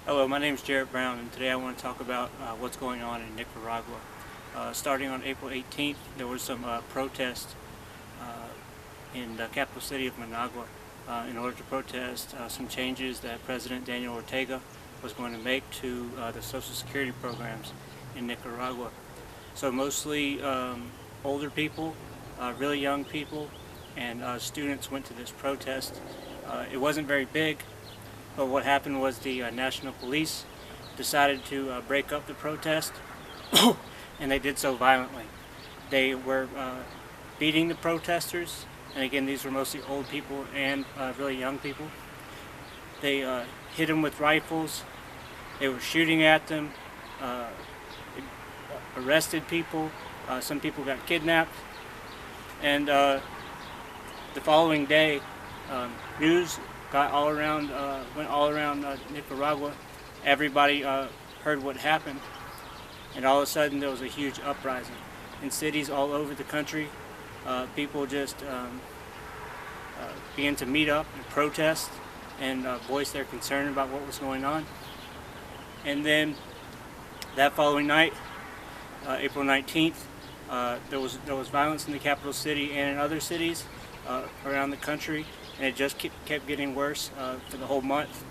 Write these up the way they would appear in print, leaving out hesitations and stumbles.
Hello, my name is Jared Brown, and today I want to talk about what's going on in Nicaragua. Starting on April 18th, there was some protest in the capital city of Managua in order to protest some changes that President Daniel Ortega was going to make to the Social Security programs in Nicaragua. So mostly older people, really young people, and students went to this protest. It wasn't very big. But what happened was the National Police decided to break up the protest, and they did so violently. They were beating the protesters, and again, these were mostly old people and really young people. They hit them with rifles. They were shooting at them, arrested people. Some people got kidnapped, and the following day, news got all around, went all around Nicaragua. Everybody heard what happened, and all of a sudden there was a huge uprising in cities all over the country. People just began to meet up and protest and voice their concern about what was going on. And then that following night, April 19th, there was violence in the capital city and in other cities around the country. And it just kept getting worse for the whole month.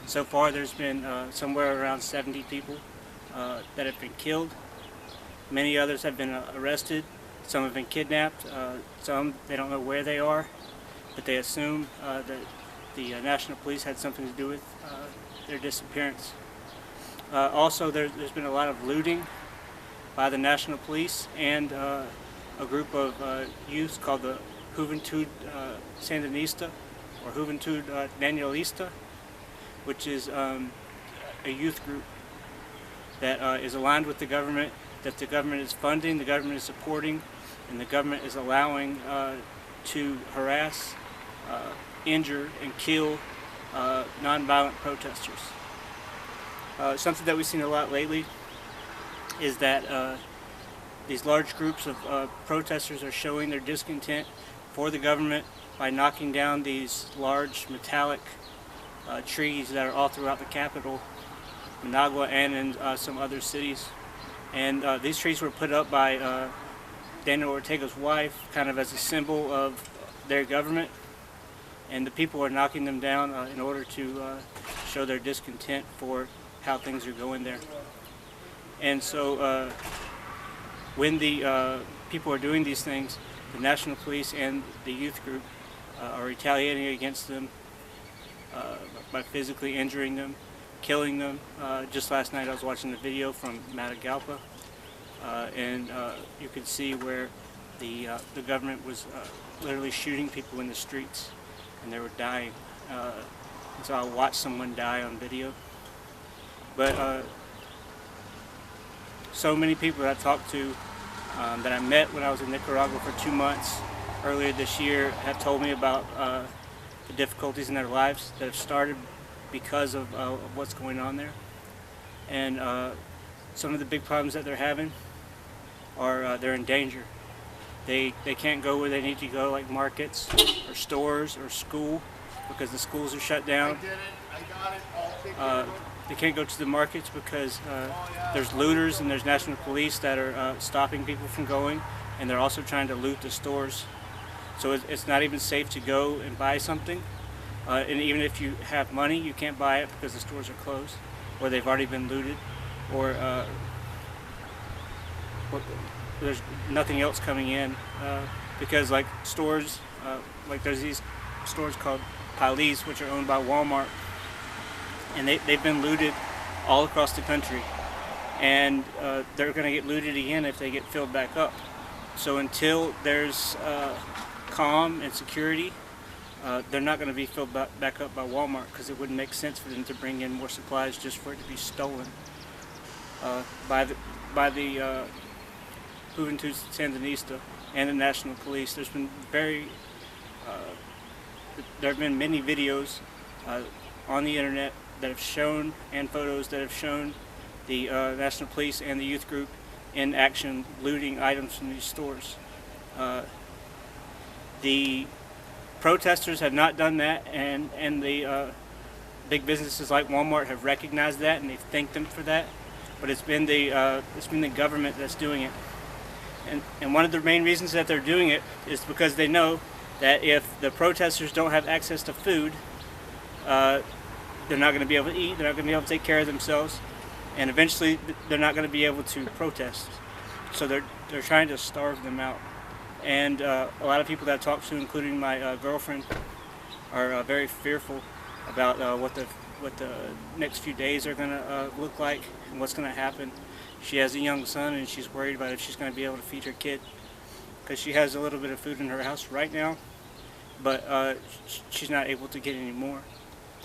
So far there's been somewhere around 70 people that have been killed. Many others have been arrested. Some have been kidnapped. Some, they don't know where they are, but they assume that the National Police had something to do with their disappearance. Also, there's been a lot of looting by the National Police and a group of youth called the Juventud Sandinista, or Juventud Danielista, which is a youth group that is aligned with the government, that the government is funding, the government is supporting, and the government is allowing to harass, injure, and kill nonviolent protesters. Something that we've seen a lot lately is that these large groups of protesters are showing their discontent for the government by knocking down these large metallic trees that are all throughout the capital, Managua, and in some other cities. And these trees were put up by Daniel Ortega's wife, kind of as a symbol of their government. And the people are knocking them down in order to show their discontent for how things are going there. And so when the people are doing these things, the National Police and the youth group are retaliating against them by physically injuring them, killing them. Just last night I was watching the video from Matagalpa, and you could see where the government was literally shooting people in the streets, and they were dying. And so I watched someone die on video. But so many people that I've talked to, that I met when I was in Nicaragua for 2 months earlier this year, have told me about the difficulties in their lives that have started because of what's going on there. And some of the big problems that they're having are they're in danger. They can't go where they need to go, like markets or stores or school, because the schools are shut down. They can't go to the markets because there's looters and there's National Police that are stopping people from going, and they're also trying to loot the stores. So it's not even safe to go and buy something. And even if you have money, you can't buy it because the stores are closed, or they've already been looted, or there's nothing else coming in. Because like stores, like there's these stores called Palis, which are owned by Walmart, and they've been looted all across the country, and they're going to get looted again if they get filled back up. So until there's calm and security, they're not going to be filled back up by Walmart, because it wouldn't make sense for them to bring in more supplies just for it to be stolen by the Juventud Sandinista and the National Police. There have been many videos on the internet that have shown, and photos that have shown, the National Police and the youth group in action looting items from these stores. The protesters have not done that, and the big businesses like Walmart have recognized that, and they've thanked them for that. But it's been the government that's doing it. And one of the main reasons that they're doing it is because they know that if the protesters don't have access to food, they're not going to be able to eat, they're not going to be able to take care of themselves, and eventually they're not going to be able to protest. So they're trying to starve them out. And a lot of people that I talk to, including my girlfriend, are very fearful about what the next few days are going to look like and what's going to happen. She has a young son, and she's worried about if she's going to be able to feed her kid, because she has a little bit of food in her house right now, but she's not able to get any more.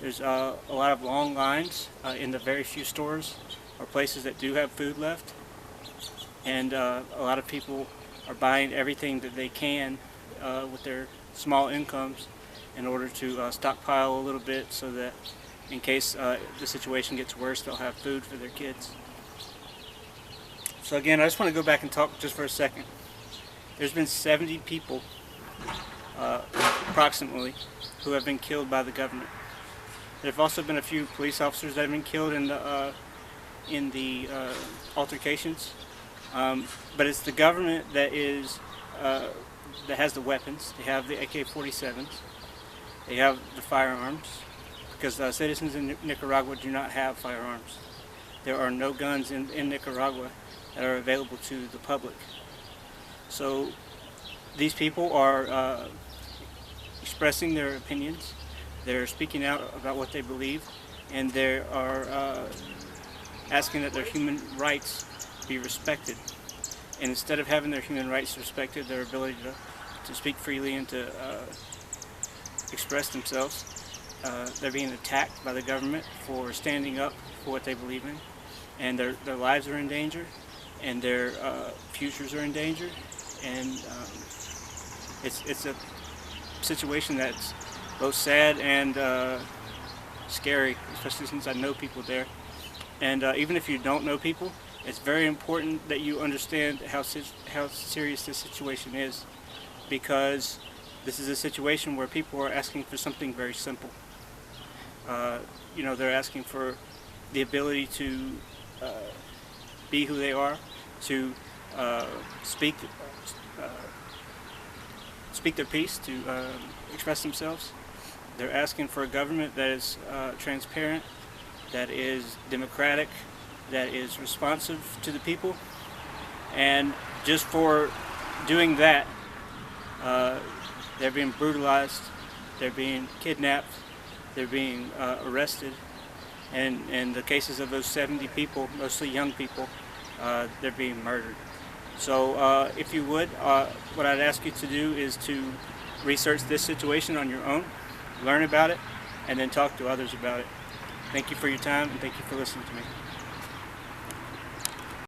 There's a lot of long lines in the very few stores or places that do have food left, and a lot of people are buying everything that they can with their small incomes in order to stockpile a little bit, so that in case the situation gets worse, they'll have food for their kids. So again, I just want to go back and talk just for a second. There's been 70 people, approximately, who have been killed by the government. There have also been a few police officers that have been killed in the altercations. But it's the government that has the weapons. They have the AK-47s. They have the firearms, because citizens in Nicaragua do not have firearms. There are no guns in Nicaragua that are available to the public. So these people are expressing their opinions. They're speaking out about what they believe, and they are asking that their human rights be respected. And instead of having their human rights respected, their ability to speak freely and to express themselves, they're being attacked by the government for standing up for what they believe in, and their lives are in danger, and their futures are in danger, and it's a situation that's both sad and scary, especially since I know people there. And even if you don't know people, it's very important that you understand how serious this situation is, because this is a situation where people are asking for something very simple. You know, they're asking for the ability to be who they are, to speak their piece, to express themselves. They're asking for a government that is transparent, that is democratic, that is responsive to the people. And just for doing that, they're being brutalized, they're being kidnapped, they're being arrested, and in the cases of those 70 people, mostly young people, they're being murdered. So if you would, what I'd ask you to do is to research this situation on your own, learn about it, and then talk to others about it. Thank you for your time, and thank you for listening to me.